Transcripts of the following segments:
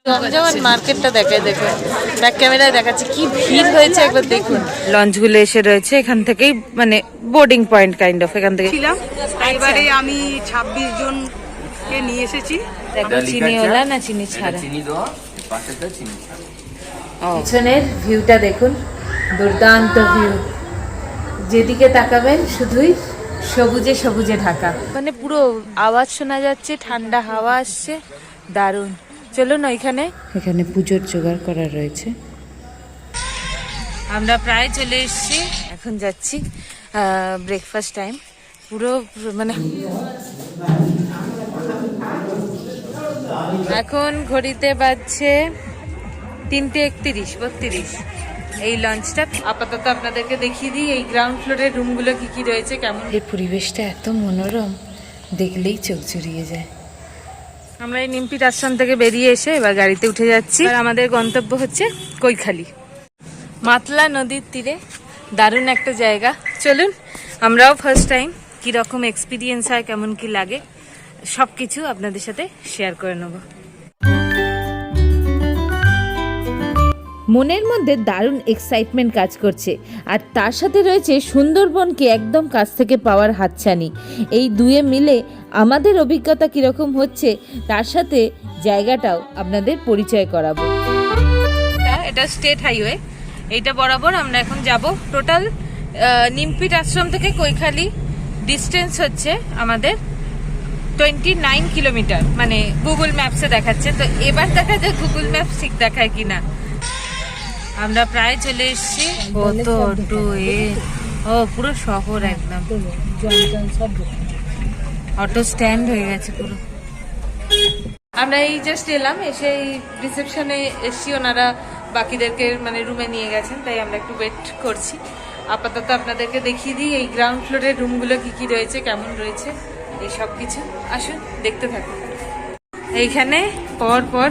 জমজমান মার্কেটটা দেখায়, দেখো ব্যাক ক্যামেরায় দেখাচ্ছে কি ভিড় হয়েছে, একবার দেখুন। লঞ্চগুলো এসে রয়েছে এখান থেকেই, মানে বোর্ডিং পয়েন্ট কাইন্ড অফ, এখান থেকে ছিলাম। এবারে আমি 26 জন কে নিয়ে এসেছি। দেখো চিনিওয়ালা না চিনি ছাড়া। পিছনের ভিউটা দেখুন, দুর্দান্ত ভিউ, যেদিকে তাকাবেন শুধুই সবুজে সবুজে ঢাকা, মানে পুরো আওয়াজ শোনা যাচ্ছে, ঠান্ডা হাওয়া আসছে, দারুণ। চলুন ওইখানে, এখানে পুজোর জোগাড় করা রয়েছে। আমরা প্রায় চলে এসেছি, এখন যাচ্ছি ব্রেকফাস্ট টাইম। পুরো মানে এখন ঘড়িতে বাজছে 3:31-32। এই লঞ্চটা আপাতত আপনাদেরকে দেখিয়ে দিই, এই গ্রাউন্ড ফ্লোরের রুমগুলো কি কি রয়েছে, কেমন। এই পরিবেশটা এত মনোরম, দেখলেই চোখ জুড়িয়ে যায়। আমরা এই নিমপিট আশ্রম থেকে বেরিয়ে এসে এবার গাড়িতে উঠে যাচ্ছি, আর আমাদের গন্তব্য হচ্ছে কৈখালি, মাতলা নদীর তীরে। দারুণ একটা জায়গা। চলুন আমরাও ফার্স্ট টাইম কীরকম এক্সপিরিয়েন্স হয়, কেমন কি লাগে, সব কিছু আপনাদের সাথে শেয়ার করে নেব। মনের মধ্যে দারুণ এক্সাইটমেন্ট কাজ করছে, আর তার সাথে রয়েছে সুন্দরবনকে একদম কাছ থেকে পাওয়ার হাতছানি। এই দুয়ে মিলে আমাদের অভিজ্ঞতা কীরকম হচ্ছে, তার সাথে জায়গাটাও আপনাদের পরিচয় করাবো। এটা স্টেট হাইওয়ে, এইটা বরাবর আমরা এখন যাব। টোটাল নিমপিট আশ্রম থেকে কৈখালি ডিস্টেন্স হচ্ছে আমাদের 29 কিলোমিটার, মানে গুগল ম্যাপসে দেখাচ্ছে। তো এবার দেখা যায় গুগল ম্যাপস ঠিক দেখায় কিনা। আমরা প্রায় চলে এসেছি। কত অটো, ও পুরো শহর একদম, অটো স্ট্যান্ড হয়ে গেছে পুরো। আমরা এই জাস্ট এলাম, এসে রিসেপশনে এসছি, ওনারা বাকিদেরকে মানে রুমে নিয়ে গেছেন, তাই আমরা একটু ওয়েট করছি। আপাতত আপনাদেরকে দেখিয়ে দিই এই গ্রাউন্ড ফ্লোরের রুমগুলো কি কি রয়েছে, কেমন রয়েছে, এই সব কিছু। আসুন দেখতে থাকুন। এইখানে পর পর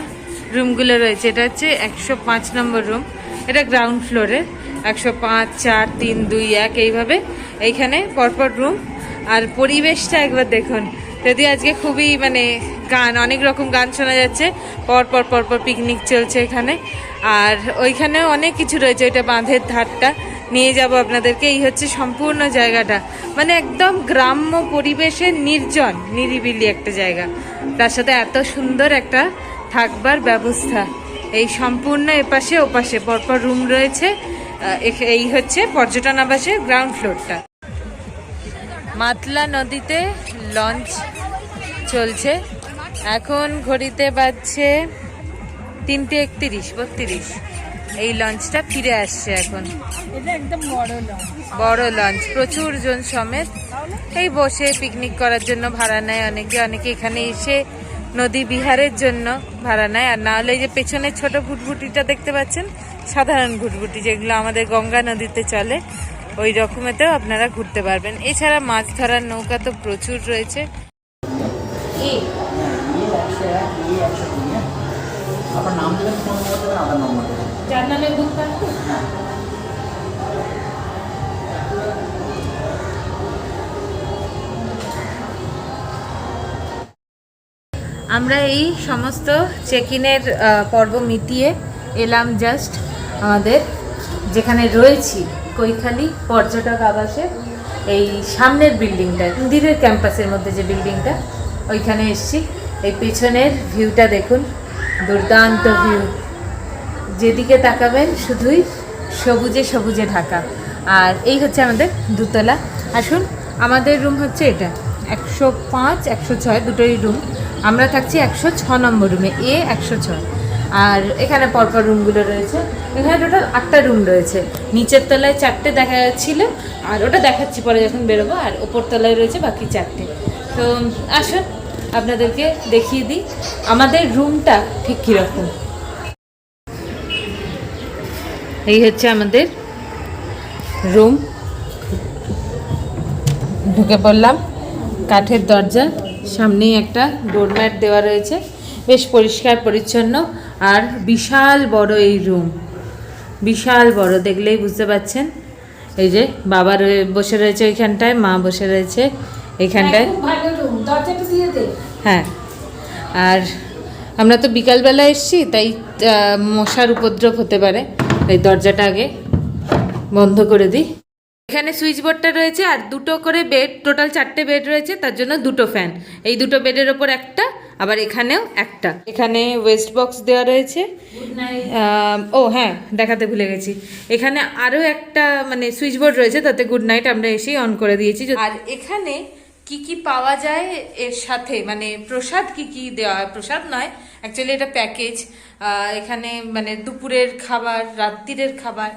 রুমগুলো রয়েছে। এটা হচ্ছে 105 নম্বর রুম, এটা গ্রাউন্ড ফ্লোরের। 105, 4, 3, 2, 1 এইভাবে এইখানে পরপর রুম। আর পরিবেশটা একবার দেখুন, যদি আজকে খুবই মানে গান, অনেক রকম গান শোনা যাচ্ছে, পরপর পরপর পিকনিক চলছে এখানে। আর ওইখানেও অনেক কিছু রয়েছে, ওইটা বাঁধের ধারটা নিয়ে যাব আপনাদেরকে। এই হচ্ছে সম্পূর্ণ জায়গাটা, মানে একদম গ্রাম্য পরিবেশে নির্জন নিরিবিলি একটা জায়গা, তার সাথে এত সুন্দর একটা থাকবার ব্যবস্থা। এই সম্পূর্ণ এপাশে ওপাশে পরপর রুম রয়েছে। এই হচ্ছে পর্যটন আবাসের গ্রাউন্ড ফ্লোরটা। মাতলা নদীতে লঞ্চ চলছে, এখন ঘড়িতে বাজছে 3:31-32। এই লঞ্চটা ফিরে আসছে এখন। বড় লঞ্চ, প্রচুর জন সমেত। এই বসে পিকনিক করার জন্য ভাড়া নেয় অনেকে, অনেকে এখানে এসে নদী বিহারের জন্য ভাড়া নেয়। আর না হলে এই যে পেছনে ছোট ভুটভুটিটা দেখতে পাচ্ছেন, সাধারণ ভুটভুটি যেগুলো আমাদের গঙ্গা নদীতে চলে, ওই রকমেতেও আপনারা ঘুরতে পারবেন। এছাড়া মাছ ধরার নৌকা তো প্রচুর রয়েছে। আমরা এই সমস্ত চেক ইনের পর্ব মিটিয়ে এলাম জাস্ট আমাদের যেখানে রয়েছি কৈখালি পর্যটক আবাসে, এই সামনের বিল্ডিংটা, মন্দিরের ক্যাম্পাসের মধ্যে যে বিল্ডিংটা, ওইখানে এসছি। এই পেছনের ভিউটা দেখুন, দুর্দান্ত ভিউ, যেদিকে তাকাবেন শুধুই সবুজে সবুজে ঢাকা। আর এই হচ্ছে আমাদের দুতলা। আসুন, আমাদের রুম হচ্ছে এটা 105, 106 দুটোই রুম। আমরা থাকছি 106 নম্বর রুমে, এ 106। আর এখানে পরপর রুমগুলো রয়েছে। এখানে টোটাল 8টা রুম রয়েছে। নিচের তলায় 4টে দেখা যাচ্ছিল, আর ওটা দেখাচ্ছি পরে যখন বেরোবো। আর ওপর তলায় রয়েছে বাকি 4টে। তো আসুন আপনাদেরকে দেখিয়ে দিই আমাদের রুমটা ঠিক কীরকম। এই হচ্ছে আমাদের রুম, ঢুকে পড়লাম। কাঠের দরজা, সামনেই একটা ডোরম্যাট দেওয়া রয়েছে, বেশ পরিষ্কার পরিচ্ছন্ন। আর বিশাল বড় এই রুম, বিশাল বড়, দেখলেই বুঝতে পাচ্ছেন। এই যে বাবা বসে রয়েছে ওইখানটায়, মা বসে রয়েছে এইখানটায়। হ্যাঁ, আর আমরা তো বিকালবেলা এসেছি, তাই মশার উপদ্রব হতে পারে, তাই দরজাটা আগে বন্ধ করে দিই। এখানে সুইচ বোর্ডটা রয়েছে আর দুটো করে বেড, টোটাল 4টে বেড রয়েছে, তার জন্য দুটো ফ্যান। এই দুটো বেডের ওপর একটা, আবার এখানেও একটা। এখানে ওয়েস্ট বক্স দেওয়া রয়েছে। ও হ্যাঁ, দেখাতে ভুলে গেছি, এখানে আরও একটা মানে সুইচ বোর্ড রয়েছে, তাতে গুড নাইট আমরা এসেই অন করে দিয়েছি। আর এখানে কি কি পাওয়া যায় এর সাথে, মানে প্রসাদ কি কি দেওয়া হয়, প্রসাদ নয় অ্যাকচুয়ালি এটা প্যাকেজ। এখানে মানে দুপুরের খাবার, রাত্রিরের খাবার,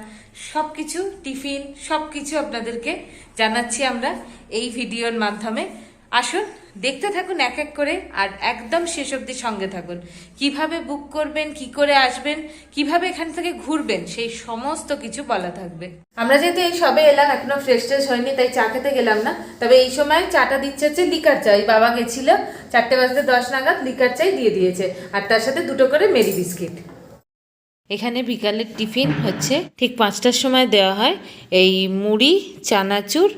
সব কিছু, টিফিন, সব কিছু আপনাদেরকে জানাচ্ছি আমরা এই ভিডিওর মাধ্যমে। আসুন দেখতে থাকুন এক এক করে, আর একদম শেষ অবধি সঙ্গে থাকুন। কিভাবে বুক করবেন, কি করে আসবেন, কিভাবে এখান থেকে ঘুরবেন, সেই সমস্ত কিছু বলা থাকবে। আমরা যেহেতু এই সবে এলাম, এখনো ফ্রেশ ট্রেশ হয়নি, তাই চা খেতে গেলাম না। তবে এই সময় চাটা দিচ্ছে হচ্ছে লিকার চা। বাবা গেছিল 4:10 নাগাদ, লিকার চাই দিয়ে দিয়েছে, আর তার সাথে দুটো করে মেরি বিস্কিট। এখানে বিকালের টিফিন হচ্ছে ঠিক 5টার সময় দেওয়া হয়, এই মুড়ি, চানাচুর,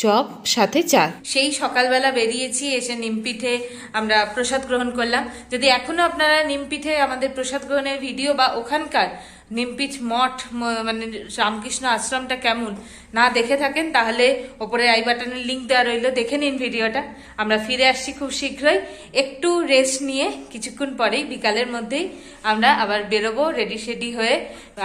চপ, সাথে চা। সেই সকালবেলা বেরিয়েছি, এসে নিমপিঠে আমরা প্রসাদ গ্রহণ করলাম। যদি এখনো আপনারা নিমপিঠে আমাদের প্রসাদ গ্রহণের ভিডিও বা ওখানকার নিমপিঠ মঠ মানে রামকৃষ্ণ আশ্রমটা কেমন না দেখে থাকেন, তাহলে ওপরে আই বাটনের লিঙ্ক দেওয়া রইল, দেখে নিন ভিডিওটা। আমরা ফিরে আসছি খুব শীঘ্রই, একটু রেস্ট নিয়ে। কিছুক্ষণ পরেই বিকালের মধ্যেই আমরা আবার বেরোবো রেডি শেডি হয়ে,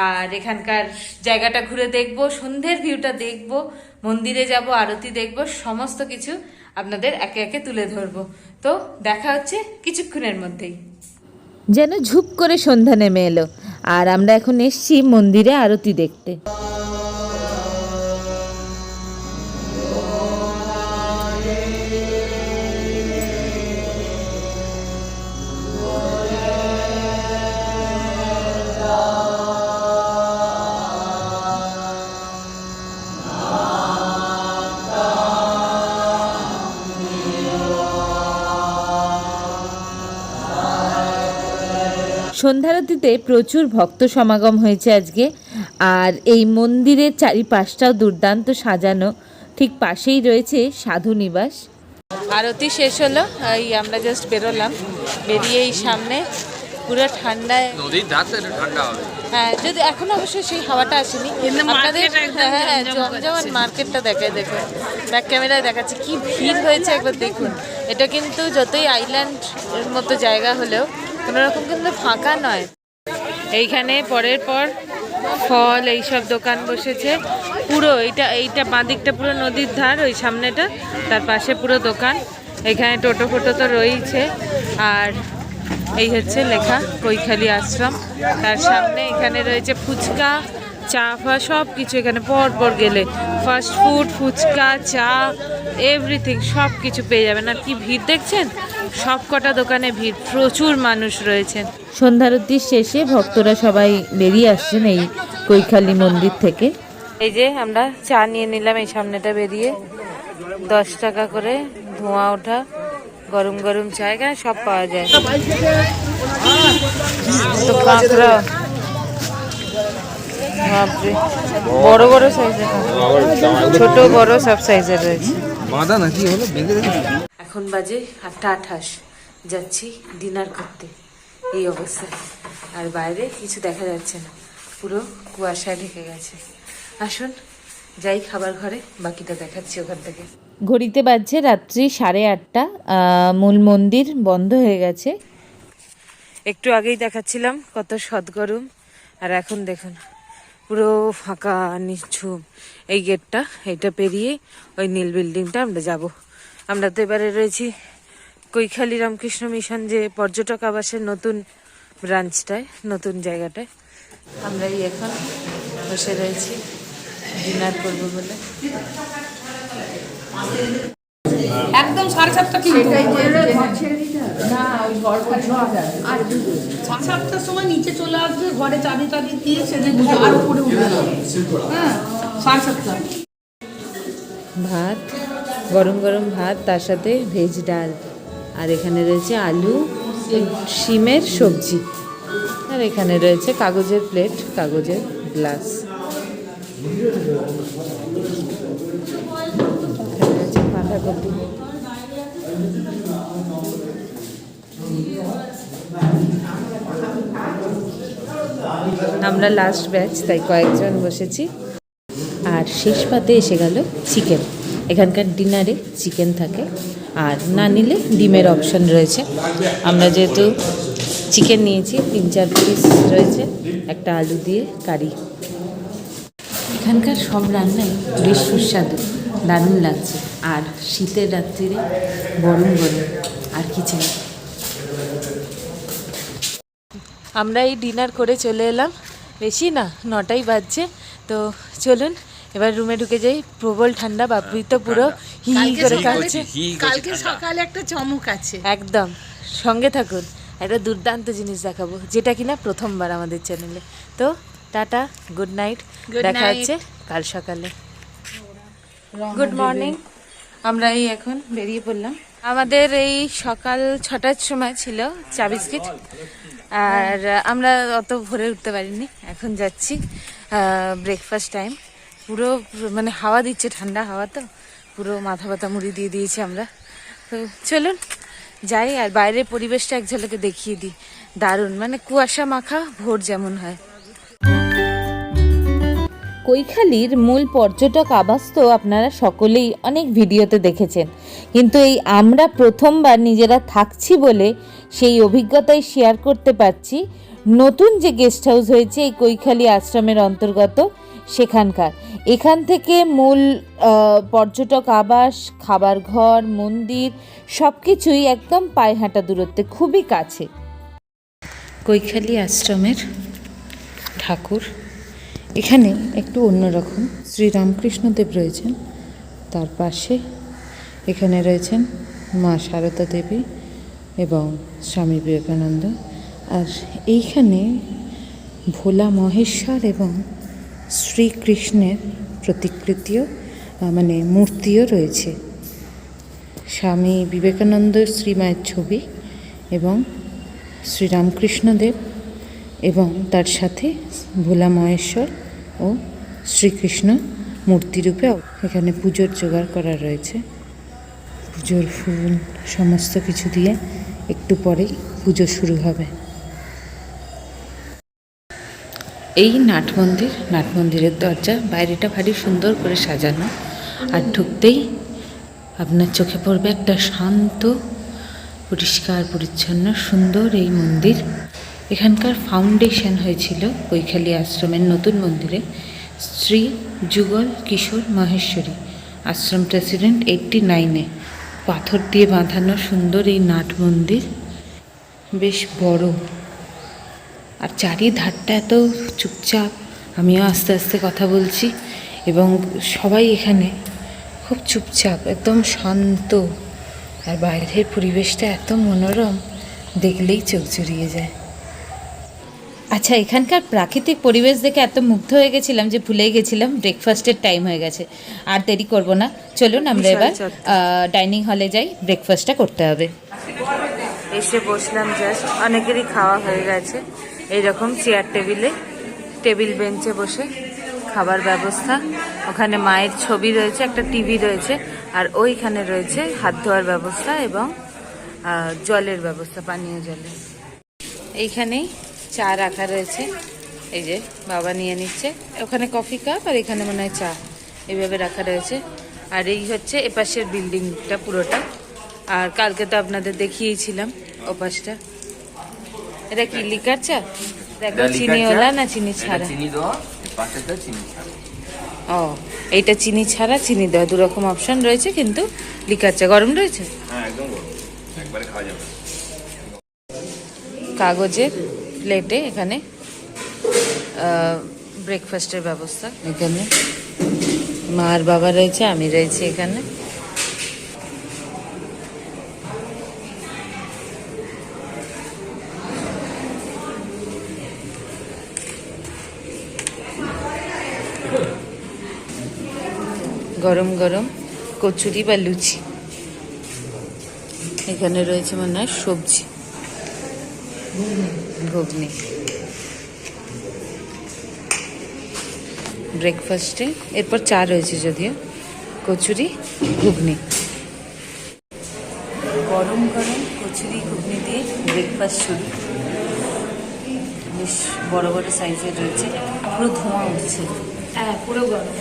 আর এখানকার জায়গাটা ঘুরে দেখবো, সন্ধ্যের ভিউটা দেখবো, মন্দিরে যাব, আরতি দেখবো, সমস্ত কিছু আপনাদের একে একে তুলে ধরবো। তো দেখা হচ্ছে কিছুক্ষণের মধ্যেই। যেন ঝুপ করে সন্ধ্যা নেমে এলো, আর আমরা এখন এসছি মন্দিরে আরতি দেখতে। সন্ধ্যারতিতে প্রচুর ভক্ত সমাগম হয়েছে আজকে, আর এই মন্দিরের চারিপাশটাও দুর্দান্ত সাজানো। ঠিক পাশেই রয়েছে সাধু নিবাস। আরতি শেষ হলো, এই আমরা জাস্ট বেরোলাম, বেরিয়ে এই সামনে পুরো ঠান্ডায়, নদীর ধার তো একটু ঠান্ডা হবে। হ্যাঁ যদি এখন অবশ্যই সেই হাওয়াটা আসেনি আপনাদের। হ্যাঁ জমজমান মার্কেটটা দেখায়, দেখুন ব্যাক ক্যামেরায় দেখাচ্ছে কি ভিড় হয়েছে, একবার দেখুন। এটা কিন্তু যতই আইল্যান্ড মতো জায়গা হলেও কোনোরকম কিন্তু ফাঁকা নয়। এইখানে পরের পর ফল এইসব দোকান বসেছে পুরো। এইটা বাঁদিকটা পুরো নদীর ধার, ওই সামনেটা, তার পাশে পুরো দোকান। এখানে টোটো ফোটো তো রয়েছে, আর এই হচ্ছে লেখা কৈখালি আশ্রম। তার সামনে এখানে রয়েছে ফুচকা, চা ফা সব কিছু। এখানে পর পর গেলে ফাস্ট ফুড, ফুচকা, চা, এভরিথিং সব কিছু পেয়ে যাবেন। আর কি ভিড় দেখছেন, সব কটা দোকানে ভিড়, প্রচুর মানুষ রয়েছেন। সন্ধ্যারতির শেষে ভক্তরা সবাই বেরিয়ে আসছেন এই কৈখালি মন্দির থেকে। এই যে আমরা চা নিয়ে নিলাম এই সামনেটা বেরিয়ে, 10 টাকা করে, ধোঁয়া ওঠা গরম গরম চা, এখানে সব পাওয়া যায়। তো কাঁকড়া, বাপরে, বড় বড় সাইজের, ছোট বড় সব সাইজের রয়েছে। এখন বাজে 8:28, যাচ্ছি ডিনার করতে এই অবস্থায়, আর বাইরে কিছু দেখা যাচ্ছে না, পুরো কুয়াশায় ঢেকে গেছে। আসুন যাই খাবার ঘরে, বাকিটা দেখাচ্ছি ওখান থেকে। ঘড়িতে বাজছে রাত্রি 8:30। মূল মন্দির বন্ধ হয়ে গেছে। একটু আগেই দেখাচ্ছিলাম কত সদগরম, আর এখন দেখুন পুরো ফাঁকা নিঝুম। এই গেটটা, এটা পেরিয়ে ওই নীল বিল্ডিংটা আমরা যাব। আমরা তো এবারে রয়েছি কৈখালি রামকৃষ্ণ মিশন যে পর্যটক আবাসের নতুন ব্রাঞ্চটায়, নতুন জায়গাটায়। আমরা এই এখন বসে রয়েছি ডিনার করবো বলে। একদম 7:30 কিন্তু 7:30 সময় নিচে চলে আসবে, ঘরে চাবি টাবি দিয়ে সেদিন আর উপরে উঠবে না। হ্যাঁ 7:30। ভাত, গরম গরম ভাত, তার সাথে ভেজ ডাল, আর এখানে রয়েছে আলু, শিমের সবজি, আর এখানে রয়েছে কাগজের প্লেট, কাগজের গ্লাস, এখানে রয়েছে বাঁধাকপি। আমরা লাস্ট ব্যাচ, তাই কয়েকজন বসেছি। আর শেষ পাতে এসে গেল চিকেন। এখানকার ডিনারে চিকেন থাকে, আর না নিলে ডিমের অপশন রয়েছে। আমরা যেহেতু চিকেন নিয়েছি, 3-4 পিস রয়েছে, একটা আলু দিয়ে কারি। এখানকার সব রান্নাই বেশ সুস্বাদু, দারুণ লাগছে। আর শীতের রাত্রিরে গরম গরম আর কি চাই। আমরা এই ডিনার করে চলে এলাম, বেশি না 9টাই বাজছে। তো চলুন এবার রুমে ঢুকে যাই। প্রবল ঠান্ডা, বাপরি তো পুরো হি করে কাটছে। কালকে সকালে একটা চমক আছে। একদম সঙ্গে থাকুন, একটা দুর্দান্ত জিনিস দেখাবো, যেটা কিনা প্রথমবার আমাদের চ্যানেলে। তো টাটা, গুড নাইট, দেখা হচ্ছে কাল সকালে। Good morning. আমরা এই এখন বেরিয়ে পড়লাম। আমাদের এই সকাল 6টার সময় ছিল চা বিস্কিট, আর আমরা অত ভোরে উঠতে পারিনি। এখন যাচ্ছি, ব্রেকফাস্ট টাইম। পুরো মানে হাওয়া দিচ্ছে, ঠান্ডা হাওয়া, তো পুরো মাথা ব্যথা মুড়ি দিয়ে দিয়েছি আমরা। তো চলুন যাই, আর বাইরের পরিবেশটা এক ঝলকে দেখিয়ে দিই। দারুণ, মানে কুয়াশা মাখা ভোর যেমন হয়। কৈখালীর মূল পর্যটক আবাস তো আপনারা সকলেই অনেক ভিডিওতে দেখেছেন, কিন্তু এই আমরা প্রথমবার নিজেরা থাকছি বলে সেই অভিজ্ঞতাই শেয়ার করতে পারছি। নতুন যে গেস্ট হাউস হয়েছে এই কৈখালী আশ্রমের অন্তর্গত, সেখানকার এখান থেকে মূল পর্যটক আবাস, খাবার ঘর, মন্দির সব কিছুই একদম পায়ে হাঁটা দূরত্বে, খুবই কাছে। কৈখালী আশ্রমের ঠাকুর এখানে একটু অন্যরকম। শ্রীরামকৃষ্ণদেব রয়েছেন, তার পাশে এখানে রয়েছেন মা সারদা দেবী এবং স্বামী বিবেকানন্দ। আর এইখানে ভোলা মহেশ্বর এবং শ্রীকৃষ্ণের প্রতিকৃতিও, মানে মূর্তিও রয়েছে। স্বামী বিবেকানন্দ শ্রীমায়ের ছবি এবং শ্রীরামকৃষ্ণদেব, এবং তার সাথে ভোলা মহেশ্বর ও শ্রীকৃষ্ণ মূর্তিরূপে এখানে পুজোর জোগাড় করা রয়েছে। পুজোর ফুল সমস্ত কিছু দিয়ে একটু পরেই পুজো শুরু হবে। এই নাট মন্দির, নাট মন্দিরের দরজা বাইরেটা ভারী সুন্দর করে সাজানো, আর ঢুকতেই আপনার চোখে পড়বে একটা শান্ত, পরিষ্কার পরিচ্ছন্ন সুন্দর এই মন্দির। এখানকার ফাউন্ডেশন হয়েছিল কৈখালী আশ্রমের নতুন মন্দিরে শ্রী যুগল কিশোর মহেশ্বরী আশ্রম প্রেসিডেন্ট 89-এ। পাথর দিয়ে বাঁধানো সুন্দর এই নাট মন্দির, বেশ বড়, আর চারিধারটা এত চুপচাপ। আমিও আস্তে আস্তে কথা বলছি এবং সবাই এখানে খুব চুপচাপ, একদম শান্ত। আর বাইরের পরিবেশটা এত মনোরম, দেখলেই চোখ জুড়িয়ে যায়। আচ্ছা, এখানকার প্রাকৃতিক পরিবেশ দেখে এত মুগ্ধ হয়ে গেছিলাম যে ভুলেই গেছিলাম ব্রেকফাস্টের টাইম হয়ে গেছে। আর দেরি করব না, চলুন আমরা এবার ডাইনিং হলে যাই, ব্রেকফাস্টটা করতে হবে। এসে বসলাম জাস্ট, অনেকেরই খাওয়া হয়ে গেছে। এইরকম চেয়ার টেবিলে, টেবিল বেঞ্চে বসে খাবার ব্যবস্থা। ওখানে মায়ের ছবি রয়েছে, একটা টিভি রয়েছে, আর ওইখানে রয়েছে হাত ধোয়ার ব্যবস্থা এবং জলের ব্যবস্থা, পানীয় জলের। এইখানেই চা রাখা রয়েছে, এই যে বাবা নিয়ে নিচ্ছে। ওখানে কফি কাপ আর এখানে মনে হয় চা, এইভাবে রাখা রয়েছে। আর এই হচ্ছে এপাশের বিল্ডিংটা পুরোটা। আর কালকে তো আপনাদের দেখিয়েছিলাম ওপাশটা। এটা কি লিকার চা? দেখো চিনি ওলা না চিনি ছাড়া? ও, এইটা চিনি ছাড়া, চিনি দেওয়া, দুরকম অপশন রয়েছে, কিন্তু লিকার চা গরম রয়েছে। কাগজের প্লেটে এখানে ব্রেকফাস্টের ব্যবস্থা। এখানে মা আর বাবা রয়েছে, আমি রয়েছি এখানে। গরম গরম কচুরি বা লুচি, এখানে রয়েছে মনে হয় সবজি, ঘুগনি। ব্রেকফাস্টে এরপর চা রয়েছে, যদিও কচুরি ঘুগনি। গরম গরম কচুরি ঘুগনি দিয়ে ব্রেকফাস্ট শুরু। বেশ বড় বড় সাইজের রয়েছে, পুরো ধোঁয়া উঠছে। হ্যাঁ পুরো গরম।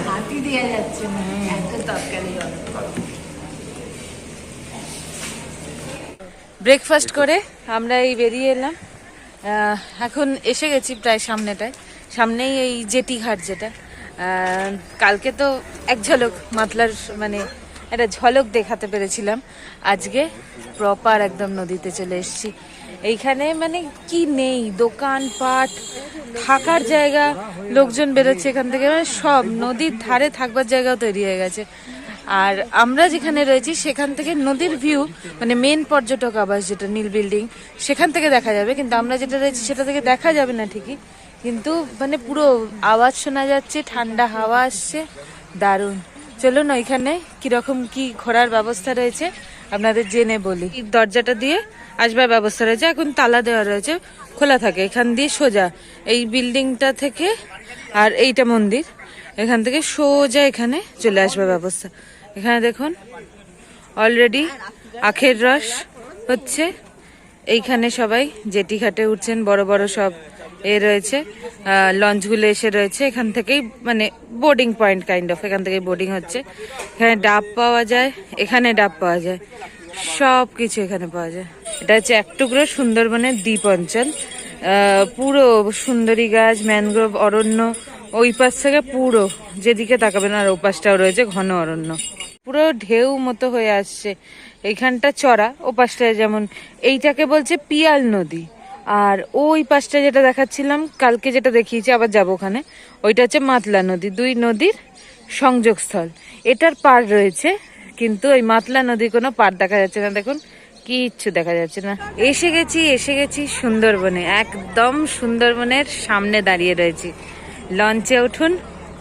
হাতি দেওয়া যাচ্ছে না, এত তরকারি। ব্রেকফাস্ট করে আমরা এই বেরিয়ে এলাম। এখন এসে গেছি প্রায় সামনেই এই জেটি ঘাট, যেটা কালকে তো এক ঝলক মাতলার মানে একটা ঝলক দেখাতে পেরেছিলাম। আজকে প্রপার একদম নদীতে চলে এসেছি। এইখানে মানে কি নেই, দোকানপাট, থাকার জায়গা, লোকজন বেরোচ্ছে এখান থেকে, মানে সব নদীর ধারে থাকবার জায়গাও তৈরি হয়ে গেছে। আর আমরা যেখানে রয়েছি সেখান থেকে নদীর ভিউ, মানে মেন পর্যটক আবাস যেটা নীল বিল্ডিং, সেখান থেকে দেখা যাবে। কিন্তু আমরা যেটা রয়েছি সেটা থেকে দেখা যাবে না ঠিকই, কিন্তু মানে পুরো আওয়াজ শোনা যাচ্ছে, ঠান্ডা হাওয়া আসছে, দারুণ। চলুন ওইখানে কিরকম কি ঘোরার ব্যবস্থা রয়েছে আপনাদের জেনে বলি। এই দরজাটা দিয়ে আসবার ব্যবস্থা রয়েছে, এখন তালা দেওয়া রয়েছে, খোলা থাকে। এখান দিয়ে সোজা এই বিল্ডিংটা থেকে, আর এইটা মন্দির, এখান থেকে সোজা এখানে চলে আসবার ব্যবস্থা। এখানে দেখুন অলরেডি আখের রস হচ্ছে। এইখানে সবাই জেটি ঘাটে উঠছেন, বড় বড় সব রয়েছে, লঞ্চগুলো এসে রয়েছে। এখান থেকেই মানে বোর্ডিং পয়েন্ট কাইন্ড অফ, এখান থেকেই বোর্ডিং হচ্ছে। এখানে ডাব পাওয়া যায়, এখানে ডাব পাওয়া যায়, সব কিছু এখানে পাওয়া যায়। এটা হচ্ছে এক টুকরো সুন্দরবনের দ্বীপ অঞ্চল, পুরো সুন্দরী গাছ, ম্যানগ্রোভ অরণ্য, ওই পাশ থেকে পুরো যেদিকে তাকাবেন, আর ওই পাশটাও রয়েছে ঘন অরণ্য, পুরো ঢেউ মতো হয়ে আসছে। এইখানটা চড়া, ও পাশটায় যেমন এইটাকে বলছে পিয়াল নদী, আর ওই পাশটা যেটা দেখাচ্ছিলাম কালকে, যেটা দেখিয়েছি, আবার যাবো ওখানে, ওইটা হচ্ছে মাতলা নদী। দুই নদীর সংযোগস্থল। এটার পার রয়েছে, কিন্তু ওই মাতলা নদীর কোনো পার দেখা যাচ্ছে না। দেখুন কিচ্ছু দেখা যাচ্ছে না। এসে গেছি সুন্দরবনে, একদম সুন্দরবনের সামনে দাঁড়িয়ে রয়েছি। লঞ্চে উঠুন,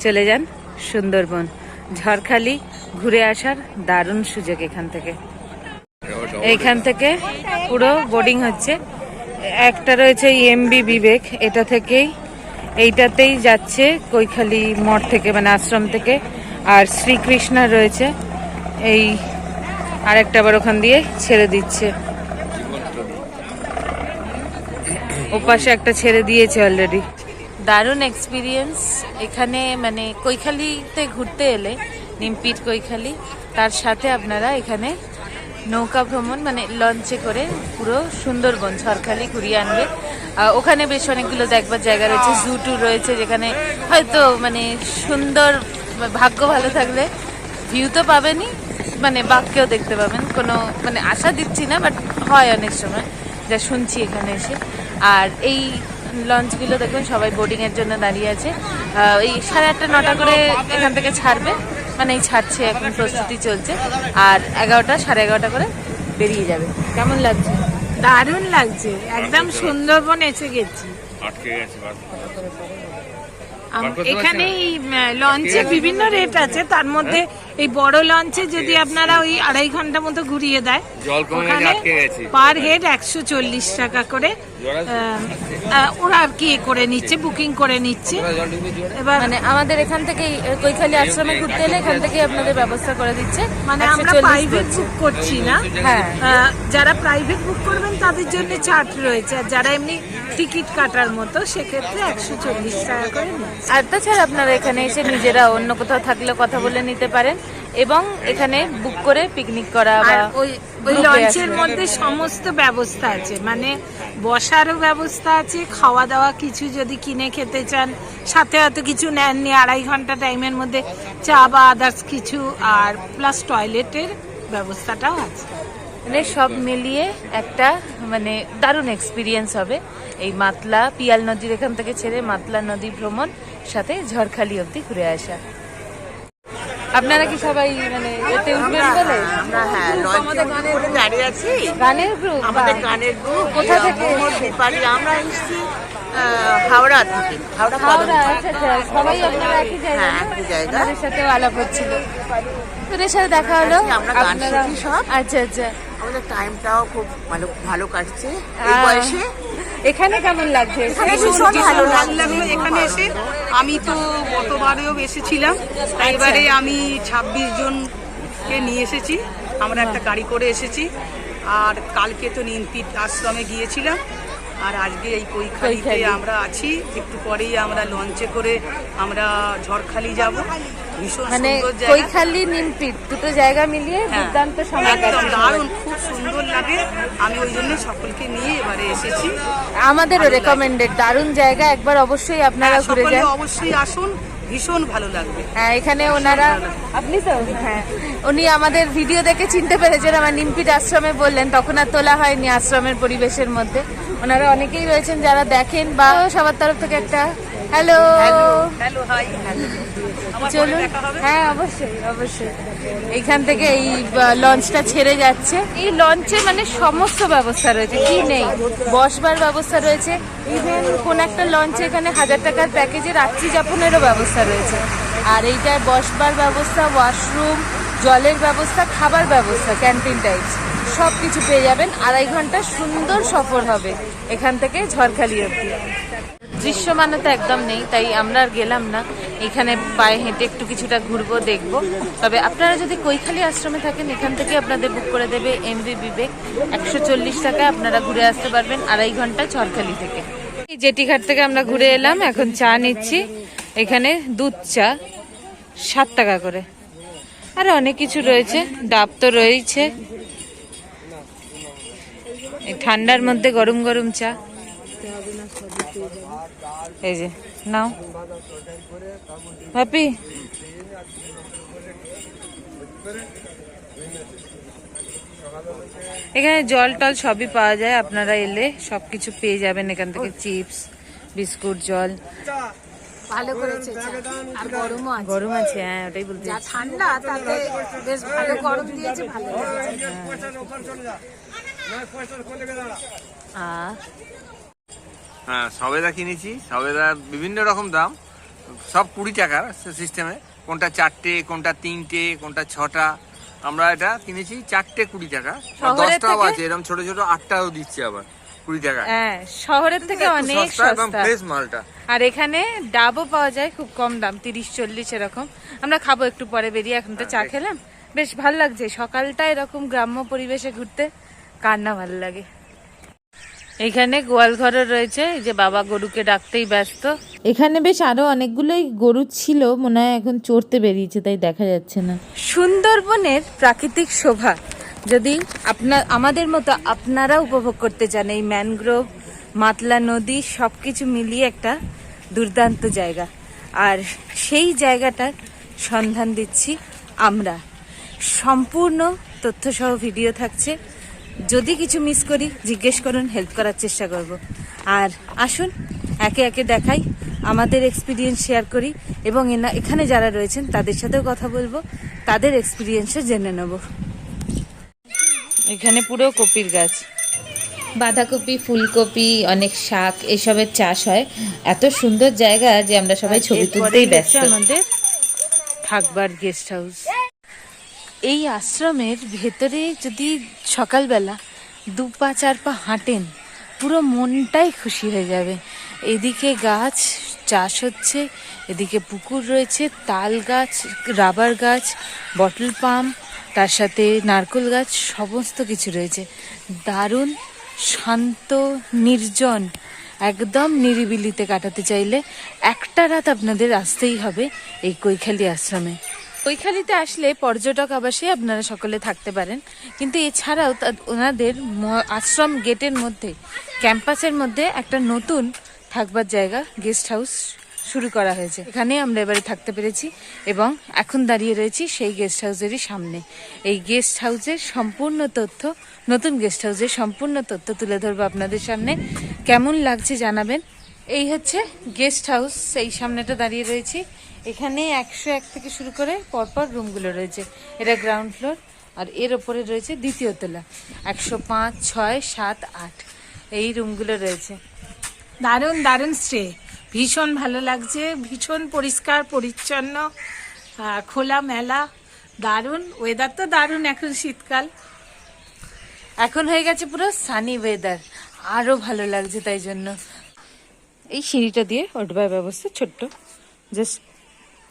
চলে যান সুন্দরবন। ঝড়খালি ঘুরে আসার দারুণ সুযোগ এইখান থেকে পুরো বোর্ডিং হচ্ছে। একটা রয়েছে এমবি বিবেক, এটা থেকেই এইটাতেই যাচ্ছে কৈখালি মঠ থেকে, মানে আশ্রম থেকে। আর শ্রীকৃষ্ণ রয়েছে এই, আরেকটা আবার ওখান দিয়ে ছেড়ে দিচ্ছে, ওপাশে একটা ছেড়ে দিয়েছে অলরেডি। দারুণ এক্সপিরিয়েন্স এখানে, মানে কৈখালিতে ঘুরতে এলে, নিমপিট কৈখালি, তার সাথে আপনারা এখানে নৌকা ভ্রমণ, মানে লঞ্চে করে পুরো সুন্দরবন ঝড়খালি ঘুরিয়ে আনবে। ওখানে বেশ অনেকগুলো দেখবার জায়গা রয়েছে, জু ট্যুর রয়েছে, যেখানে হয়তো মানে সুন্দর, ভাগ্য ভালো থাকলে ভিউ তো পাবেনই, মানে বাঘকেও দেখতে পাবেন। কোনো মানে আশা দিচ্ছি না, বাট হয় অনেক সময়, যা শুনছি এখানে এসে। আর এই লঞ্চগুলো দেখুন সবাই বোর্ডিংয়ের জন্য দাঁড়িয়ে আছে। এই 8:30 9টা করে এখান থেকে ছাড়বে, মানে এই ছাড়ছে, এখন প্রস্তুতি চলছে। আর 11টা 11:30 করে বেরিয়ে যাবে। কেমন লাগছে? দারুণ লাগছে, একদম সুন্দরবন এসে গেছি। এখানে এই লঞ্চে বিভিন্ন রেট আছে, তার মধ্যে এই বড় লঞ্চে যদি আপনারা ওই 2.5 ঘন্টা মতো ঘুরিয়ে দেয়, ওখানে পার হেড 140 টাকা করে ওরা আর কি করে নিচ্ছে, বুকিং করে নিচ্ছে। এবার মানে আমাদের এখান থেকে কৈখালি আশ্রমে ঘুরতে এলে এখান থেকে আপনাদের ব্যবস্থা করে দিচ্ছে। মানে আমরা প্রাইভেট বুক করছি না, হ্যাঁ, যারা প্রাইভেট বুক করবেন তাদের জন্য চার্ট রয়েছে, আর যারা এমনি টিকিট কাটার মতো সেক্ষেত্রে 140 টাকা করে। আর তাছাড়া আপনারা এখানে এসে নিজেরা অন্য কোথাও থাকলেও কথা বলে নিতে পারেন, এবং এখানে বুক করে পিকনিক করা বা ওই লঞ্চের মধ্যে সমস্ত ব্যবস্থা আছে, মানে বসারও ব্যবস্থা আছে, খাওয়া দাওয়া কিছু যদি কিনে খেতে চান, সাথে হয়তো কিছু নেননি, 2.5 ঘন্টা টাইমের মধ্যে চা বা আদার্স কিছু, আর প্লাস টয়লেটের ব্যবস্থাটাও আছে। মানে সব মিলিয়ে একটা মানে দারুণ এক্সপিরিয়েন্স হবে এই মাতলা পিয়াল নদীর এখান থেকে ছেড়ে মাতলা নদী ভ্রমণ, সাথে ঝড়খালি অবধি ঘুরে আসা। আপনারা কি সবাই মানে এতে উঠবেন বলে? আমরা হ্যাঁ লঞ্চে করে দাঁড়িয়ে আছি। গানের গ্রুপ? আমাদের গানের গ্রুপ। কোথা থেকে? আমরা এসেছি হাওড়া থেকে। হাওড়া, আচ্ছা আচ্ছা, সবাই আপনারা একই জায়গা? হ্যাঁ, একই জায়গা। আমাদের সাথেও আলাপ হচ্ছিল, তোদের সাথে দেখা হলো। আমরা গান শিখি সব। আচ্ছা আচ্ছা, আমাদের টাইমটাও খুব ভালো কাটছে এই বয়সে। এখানে কেমন লাগছে? ভীষণ ভালো লাগলো এখানে এসে। আমি তো গতবারেও এসেছিলাম, এবারে আমি 26 জনকে নিয়ে এসেছি। আমরা একটা গাড়ি করে এসেছি, আর কালকে তো নিমপিট আশ্রমে গিয়েছিলাম, আর আজকে এই কৈখালিতে আমরা আছি। একটু পরেই আমরা লঞ্চে করে আমরা ঝড়খালি যাব। ভীষণ মানে সুন্দর জায়গা, কৈখালি নিমপিট দুটো জায়গা মিলিয়ে দুর্দান্ত সময় একদম কাটছে। দারুণ, খুব সুন্দর লাগে। আমি ওই জন্য সকলকে নিয়ে এবারে এসেছি। আমাদেরও রেকমেন্ডেড, দারুণ জায়গা, একবার অবশ্যই আপনারা ঘুরে সকলে যান। অবশ্যই আসুন, ভীষণ ভালো লাগবে। হ্যাঁ, এখানে ওনারা, আপনি তো, হ্যাঁ, উনি আমাদের ভিডিও দেখে চিনতে পেরেছেন। আমার নিমপিট আশ্রমে বললেন, তখন আর তোলা হয়নি আশ্রমের পরিবেশের মধ্যে। ওনারা অনেকেই রয়েছেন যারা দেখেন, বা সবার তরফ থেকে একটা হ্যালো। Hello, high. চলুন, হ্যাঁ অবশ্যই অবশ্যই। এইখান থেকে এই লঞ্চটা ছেড়ে যাচ্ছে। এই লঞ্চে মানে সমস্ত ব্যবস্থা রয়েছে, কি নেই, বসবার ব্যবস্থা রয়েছে। ইভেন কোন একটা লঞ্চে এখানে 1000 টাকার প্যাকেজে রাত্রি যাপনেরও ব্যবস্থা রয়েছে। আর এইটায় বসবার ব্যবস্থা, ওয়াশরুম, জলের ব্যবস্থা, খাবার ব্যবস্থা, ক্যান্টিন টাইপস সব কিছু পেয়ে যাবেন। 2.5 ঘন্টা সুন্দর সফর হবে এখান থেকে ঝড়খালি অবধি। দৃশ্যমানতা একদম নেই, তাই আমরা আর গেলাম না। এখানে পায়ে হেঁটে একটু কিছুটা ঘুরবো, দেখবো। তবে আপনারা যদি কৈখালি আশ্রমে থাকেন, এখান থেকে আপনাদের বুক করে দেবে এমভি বিবেক। 140 টাকায় আপনারা ঘুরে আসতে পারবেন 2.5 ঘন্টা ঝড়খালি থেকে। এই জেটিঘাট থেকে আমরা ঘুরে এলাম, এখন চা নিচ্ছি। এখানে দুধ চা 7 টাকা করে। আর অনেক কিছু রয়েছে, ডাব তো রয়েছে। এই ঠান্ডার মধ্যে গরম গরম চা, এই যে নাও হ্যাপি। এখানে জল টল সবই পাওয়া যায়, আপনারা এলে সবকিছু পেয়ে যাবেন এখান থেকে। চিপস, বিস্কুট, জল। ভালো করেছে চা। আর গরমও আছে। গরম আছে, হ্যাঁ ওটাই বলতে যা ঠান্ডা তাতে বেশ ভালো গরম দিয়েছে, ভালো লেগেছে। হ্যাঁ, সবেদা কিনেছি। সবেদা বিভিন্ন রকম দাম, সব 20 টাকার সিস্টেমে। কোনটা 4টে, কোনটা 3টে, কোনটা 6টা। আমরা এটা কিনেছি 4টে 20 টাকা। শহরের 10টাও থেকে? আছে, এরকম ছোট ছোট 8টাও দিচ্ছে আবার 20 টাকা। হ্যাঁ, শহরের থেকে অনেক এবং সস্তা। ফ্রেশ মালটা। আর এখানে ডাবও পাওয়া যায় খুব কম দাম, 30-40 এরকম। আমরা খাবো একটু পরে বেরিয়ে, এখন তো চা খেলাম। বেশ ভালো লাগছে সকালটা এরকম গ্রাম্য পরিবেশে ঘুরতে, কার না ভালো লাগে। এখানে গোয়াল ঘরও রয়েছে, এই যে বাবা গরুকে ডাকতেই ব্যস্ত। এখানে বেশ আরো অনেকগুলোই গরু ছিল, মনে হয় এখন চড়তে বেরিয়েছে, তাই দেখা যাচ্ছে না। সুন্দরবনের প্রাকৃতিক শোভা যদি আমাদের মতো আপনারা উপভোগ করতে চান, এই ম্যানগ্রোভ, মাতলা নদী সবকিছু মিলিয়ে একটা দুর্দান্ত জায়গা। আর সেই জায়গাটার সন্ধান দিচ্ছি আমরা। সম্পূর্ণ তথ্যসহ ভিডিও থাকছে, যদি কিছু মিস করি জিজ্ঞেস করুন, হেল্প করার চেষ্টা করব। আর আসুন একে একে দেখাই, আমাদের এক্সপিরিয়েন্স শেয়ার করি, এবং এখানে যারা রয়েছেন তাদের সাথেও কথা বলবো, তাদের এক্সপিরিয়েন্সও জেনে নেব। এখানে পুরো কপির গাছ, বাঁধাকপি, ফুলকপি, অনেক শাক এসবের চাষ হয়। এত সুন্দর জায়গা যে আমরা সবাই ছবি তুলতেই ব্যস্ত। আমাদের থাকবার গেস্ট হাউস। এই আশ্রমের ভেতরে যদি সকালবেলা 2 পা 4 পা হাঁটেন, পুরো মনটাই খুশি হয়ে যাবে। এদিকে গাছ চাষ হচ্ছে, এদিকে পুকুর রয়েছে, তাল গাছ, রাবার গাছ, বটল পাম, তার সাথে নারকেল গাছ, সমস্ত কিছু রয়েছে। দারুণ শান্ত, নির্জন, একদম নিরিবিলিতে কাটাতে চাইলে একটা রাত আপনাদের আসতেই হবে এই কৈখালি আশ্রমে। কৈখালিতে আসলে পর্যটক আবাসে আপনারা সকলে থাকতে পারেন, কিন্তু এছাড়াও ওনাদের আশ্রম গেটের মধ্যে, ক্যাম্পাসের মধ্যে একটা নতুন থাকবার জায়গা, গেস্ট হাউস শুরু করা হয়েছে। এখানে আমরা এবারে থাকতে পেরেছি এবং এখন দাঁড়িয়ে রয়েছি সেই গেস্ট হাউসেরই সামনে। এই গেস্ট হাউসের সম্পূর্ণ তথ্য, নতুন গেস্ট হাউসের সম্পূর্ণ তথ্য তুলে ধরবো আপনাদের সামনে। কেমন লাগছে জানাবেন। এই হচ্ছে গেস্ট হাউস, এই সামনেটা দাঁড়িয়ে রয়েছি। এখানে 101 থেকে শুরু করে পরপর রুমগুলো রয়েছে। এটা গ্রাউন্ড ফ্লোর, আর এর ওপরে রয়েছে দ্বিতীয় তলা, 105, 6, 7, 8 এই রুমগুলো রয়েছে। দারুণ দারুণ স্টে, ভীষণ ভালো লাগছে, ভীষণ পরিষ্কার পরিচ্ছন্ন, খোলা মেলা, দারুণ ওয়েদার তো দারুণ। এখন শীতকাল, এখন হয়ে গেছে পুরো সানি ওয়েদার। আরও ভালো লাগছে তাই জন্য। এই সিঁড়িটা দিয়ে ওঠবার ব্যবস্থা ছোট্ট, জাস্ট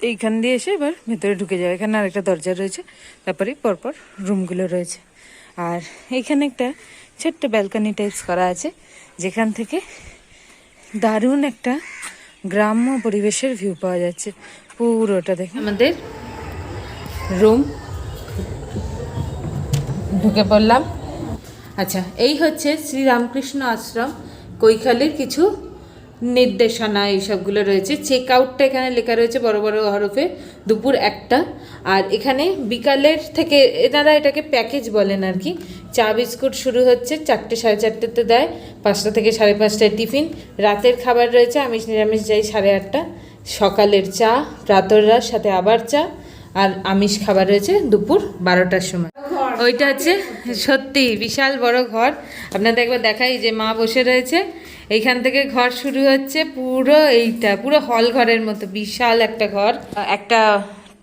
এইখান দিয়ে এসে এবার ভেতরে ঢুকে যাবে। এখানে আরেকটা দরজা রয়েছে, তারপরে পরপর রুমগুলো রয়েছে। আর এইখানে একটা ছোট্ট ব্যালকনি টাইপস করা আছে, যেখান থেকে দারুণ একটা গ্রাম্য পরিবেশের ভিউ পাওয়া যাচ্ছে পুরোটা দেখে। আমাদের রুম ঢুকে পড়লাম। আচ্ছা, এই হচ্ছে শ্রীরামকৃষ্ণ আশ্রম কৈখালির কিছু নির্দেশনা, এইসবগুলো রয়েছে। চেক আউটটা এখানে লেখা রয়েছে বড় বড় হরফে, দুপুর 1টা। আর এখানে বিকালের থেকে, এনারা এটাকে প্যাকেজ বলেন আর কি, চা বিস্কুট শুরু হচ্ছে 4টে 4:30তে দেয়, 5টা থেকে 5:30টায় টিফিন, রাতের খাবার রয়েছে আমিষ নিরামিষ যাই 8:30, সকালের চা, প্রাতরার সাথে আবার চা, আর আমিষ খাবার রয়েছে দুপুর 12টার সময়। ওইটা হচ্ছে সত্যি বিশাল বড় ঘর, আপনাদের একবার দেখাই, যে মা বসে রয়েছে, এইখান থেকে ঘর শুরু হচ্ছে, পুরো এইটা পুরো হল ঘরের মতো বিশাল একটা ঘর। একটা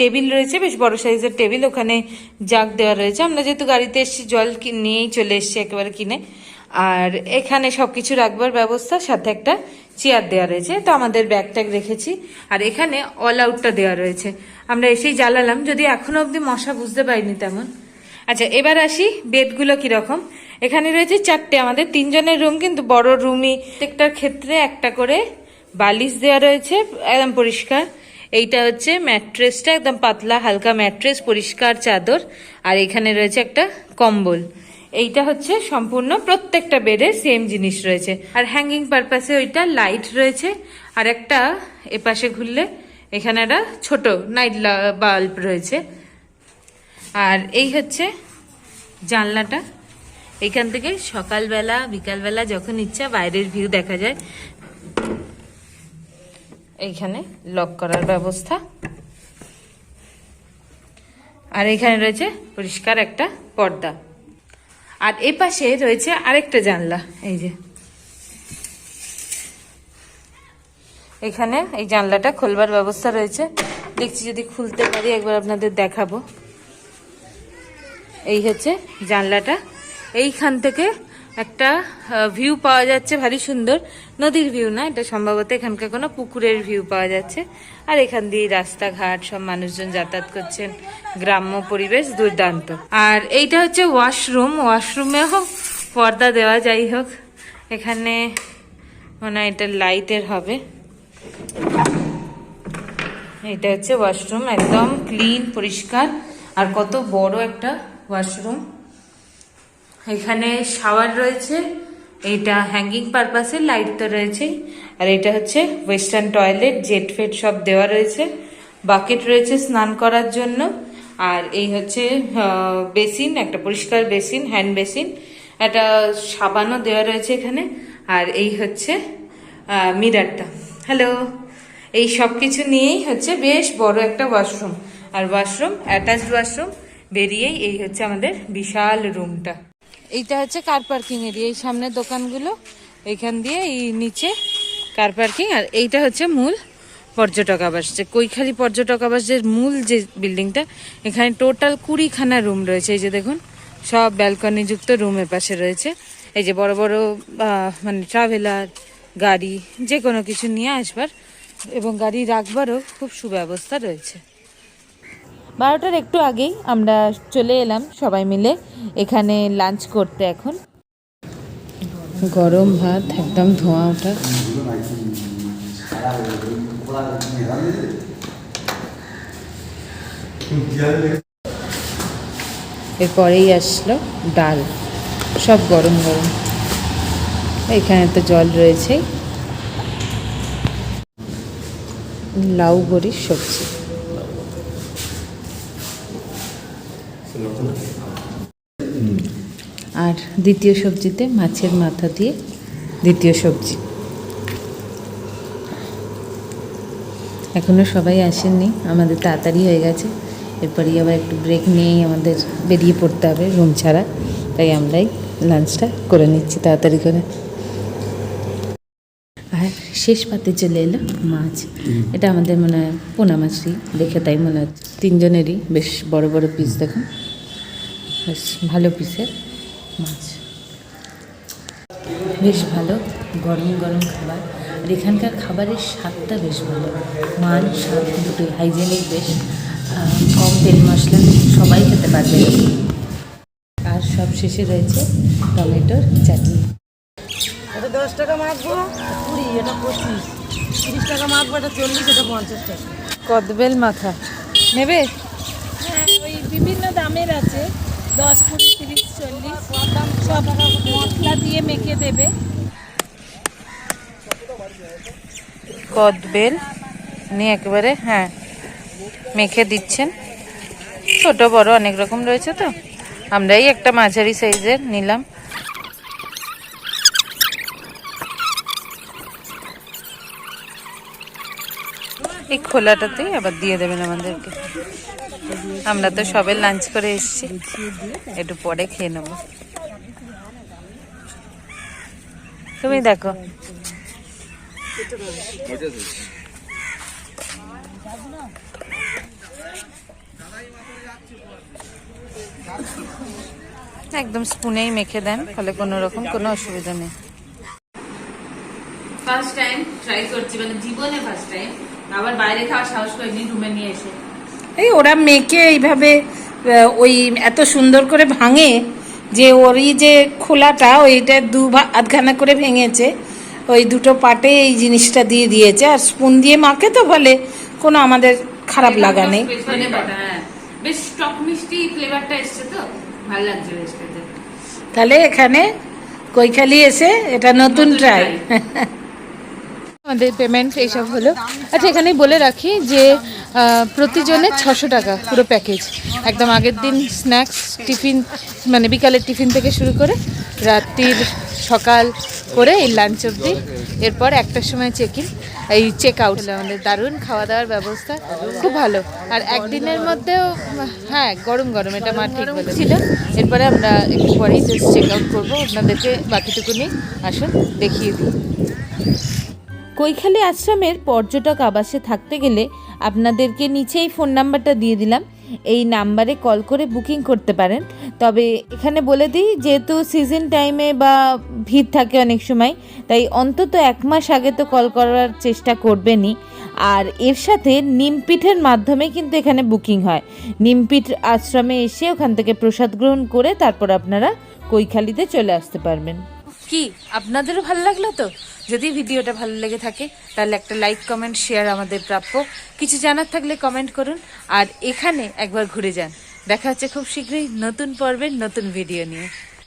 টেবিল রয়েছে, বেশ বড় সাইজের টেবিল, ওখানে জাগ দেওয়া রয়েছে। আমরা যেহেতু গাড়িতে এসেছি জল নিয়েই চলে এসেছি একেবারে কিনে। আর এখানে সব কিছু রাখবার ব্যবস্থা, সাথে একটা চেয়ার দেওয়া রয়েছে, তো আমাদের ব্যাগ ট্যাগ রেখেছি। আর এখানে অল আউটটা দেওয়া রয়েছে, আমরা এসেই জ্বালালাম, যদি এখনো অবধি মশা বুঝতে পারিনি তেমন। আচ্ছা, এবার আসি বেডগুলো কীরকম। এখানে রয়েছে 4টে, আমাদের 3 জনের রুম, কিন্তু বড় রুমই, প্রত্যেকটার ক্ষেত্রে একটা করে বালিশ দেওয়া রয়েছে একদম পরিষ্কার। এইটা হচ্ছে ম্যাট্রেসটা, একদম পাতলা হালকা ম্যাট্রেস, পরিষ্কার চাদর। আর এখানে রয়েছে একটা কম্বল। এইটা হচ্ছে সম্পূর্ণ প্রত্যেকটা বেডে সেম জিনিস রয়েছে। আর হ্যাঙ্গিং পারপাসে ওইটা লাইট রয়েছে, আর একটা এপাশে ঘুরলে এখানে একটা ছোট নাইট বাল্ব রয়েছে। আর এই হচ্ছে জানলাটা, এখান থেকে সকালবেলা বিকালবেলা যখন ইচ্ছা বাইরের ভিউ দেখা যায়। এইখানে লক করার ব্যবস্থা, আর এখানে রয়েছে পরিষ্কার একটা পর্দা। আর এ পাশে রয়েছে আরেকটা জানলা, এই যে এখানে এই জানলাটা খোলবার ব্যবস্থা রয়েছে। দেখছি যদি খুলতে পারি, একবার আপনাদের দেখাবো। এই হচ্ছে জানলাটা, এইখান থেকে একটা ভিউ পাওয়া যাচ্ছে, ভারী সুন্দর। নদীর ভিউ না, এটা সম্ভবত এখানকার কোনো পুকুরের ভিউ পাওয়া যাচ্ছে। আর এখান দিয়ে রাস্তাঘাট, সব মানুষজন যাতায়াত করছেন, গ্রাম্য পরিবেশ দুর্দান্ত। আর এইটা হচ্ছে ওয়াশরুম, ওয়াশরুমেও পর্দা দেওয়া, যাই হোক এখানে মনে হয় এটা লাইটের হবে। এটা হচ্ছে ওয়াশরুম, একদম ক্লিন পরিষ্কার, আর কত বড় একটা ওয়াশরুম। এখানে শাওয়ার রয়েছে, এইটা হ্যাঙ্গিং পারপাসে, লাইট তো রয়েছেই। আর এটা হচ্ছে ওয়েস্টার্ন টয়লেট, জেট ফেট সব দেওয়া রয়েছে, বাকেট রয়েছে স্নান করার জন্য। আর এই হচ্ছে বেসিন, একটা পরিষ্কার বেসিন, হ্যান্ড বেসিন, একটা সাবানও দেওয়া রয়েছে এখানে। আর এই হচ্ছে মিরারটা। হ্যালো, এই সব কিছু নিয়েই হচ্ছে বেশ বড় একটা ওয়াশরুম। আর ওয়াশরুম, অ্যাটাচড ওয়াশরুম, বেরিয়েই এই হচ্ছে আমাদের বিশাল রুমটা। এইটা হচ্ছে কার পার্কিং এরিয়া, এই সামনের দোকানগুলো, এইখান দিয়ে এই নিচে কার পার্কিং। আর এইটা হচ্ছে মূল পর্যটক আবাস, যে কৈখালি পর্যটক আবাসের মূল যে বিল্ডিংটা, এখানে টোটাল 20খানা রুম রয়েছে। এই যে দেখুন, সব ব্যালকনি যুক্ত রুমের পাশে রয়েছে। এই যে বড় বড় মানে ট্রাভেলার গাড়ি, যে কোনো কিছু নিয়ে আসবার এবং গাড়ি রাখবারও খুব সুব্যবস্থা রয়েছে। 12টার একটু আগেই আমরা চলে এলাম সবাই মিলে এখানে লাঞ্চ করতে। এখন গরম ভাত, একদম ধোঁয়া ওঠা। এরপরেই আসলো ডাল, সব গরম গরম। এখানে তো জল রয়েছে, লাউ বড়ির সবজি। আর দ্বিতীয় সবজিতে মাছের মাথা দিয়ে দ্বিতীয় সবজি। এখনও সবাই আসেননি, আমাদের তাড়াতাড়ি হয়ে গেছে। এরপরই আবার একটু ব্রেক নিয়েই আমাদের বেরিয়ে পড়তে হবে রুম ছাড়া, তাই আমরাই লাঞ্চটা করে নিচ্ছি তাড়াতাড়ি করে। আর শেষ পাতে চলে এলো মাছ। এটা আমাদের মনে হয় পোনা মাছই, দেখে তাই মনে হচ্ছে। 3 জনেরই বেশ বড় বড় পিস, দেখুন বেশ ভালো পিসের মাছ। বেশ ভালো, গরম গরম খাবার। আর এখানকার খাবারের স্বাদটা বেশ ভালো, মান স্বাদ দুটোই হাইজেনিক, বেশ কম তেল মশলা, সবাই খেতে পারবে। আর সব শেষে রয়েছে টমেটোর চাটনি। এটা 10 টাকা মাখবো, 20, এটা 25, 30 টাকা মাখবো, এটা 40, এটা 50 টাকা। কদবেল মাখা নেবে? হ্যাঁ, ওই বিভিন্ন দামের আছে, 10, 20, 30, 40 সব মশলা দিয়ে মেখে দেবে। কদবেল নিয়ে একেবারে হ্যাঁ মেখে দিচ্ছেন। ছোট বড় অনেক রকম রয়েছে, তো আমরাই একটা মাঝারি সাইজের নিলাম। এই খোলাটাতেই আবার দিয়ে দেবেন আমাদেরকে। আমরা তো সবে লাঞ্চ করে এসেছি, একটু পরে খেয়ে নেবো। তুমি দেখো, একদম স্পুনেই মেখে দেন, ফলে কোনো রকম কোনো অসুবিধা নেই। ফার্স্ট টাইম ট্রাই করছি, মানে জীবনে ফার্স্ট টাইম। আবার বাইরে খাওয়ার সাহস করিনি, রুমে নিয়ে এসে। এই ওরা মেখে এইভাবে ওই এত সুন্দর করে ভাঙে যে ওরই যে খোলাটা ওইটা আধখানা করে ভেঙেছে, ওই দুটো পাটে এই জিনিসটা দিয়ে দিয়েছে, আর স্পুন দিয়ে মাখে, তো বলে কোনো আমাদের খারাপ লাগা নেই। বেশ টক মিষ্টি ফ্লেভারটা এসছে, তো ভালো লাগছে বেশ খেতে। তাহলে এখানে কৈখালি এসে এটা নতুন ট্রাই। আমাদের পেমেন্ট এইসব হলো। আচ্ছা, এখানেই বলে রাখি যে প্রতিজনে 600 টাকা পুরো প্যাকেজ। একদম আগের দিন স্ন্যাক্স, টিফিন, মানে বিকালের টিফিন থেকে শুরু করে রাত্রির সকাল করে এই লাঞ্চ অবধি, এরপর 1টার সময় এই চেক আউট। আমাদের দারুণ খাওয়া দাওয়ার ব্যবস্থা, খুব ভালো। আর একদিনের মধ্যেও হ্যাঁ গরম গরম, এটা মা ঠিক বলেছিল। এরপরে আমরা একটু পরেই জাস্ট চেক আউট করবো, আপনাদেরকে বাকিটুকুনি আসুন দেখিয়ে দিই। কৈখালি আশ্রমের পর্যটক আবাসে থাকতে গেলে আপনাদেরকে নিচেই ফোন নাম্বারটা দিয়ে দিলাম, এই নাম্বারে কল করে বুকিং করতে পারেন। তবে এখানে বলে দিই, যেহেতু সিজন টাইমে বা ভিড় থাকে অনেক সময়, তাই অন্তত 1 মাস আগে তো কল করার চেষ্টা করবেনই। আর এর সাথে নিমপিঠের মাধ্যমে কিন্তু এখানে বুকিং হয়। নিমপিঠ আশ্রমে এসে ওখান থেকে প্রসাদ গ্রহণ করে তারপর আপনারা কৈখালিতে চলে আসতে পারবেন। কি আপনাদেরও ভালো লাগলো? তো যদি ভিডিওটা ভালো লেগে থাকে তাহলে একটা লাইক, কমেন্ট, শেয়ার আমাদের প্রাপ্য। কিছু জানার থাকলে কমেন্ট করুন, আর এখানে একবার ঘুরে যান। দেখা হচ্ছে খুব শীঘ্রই নতুন পর্বের নতুন ভিডিও নিয়ে।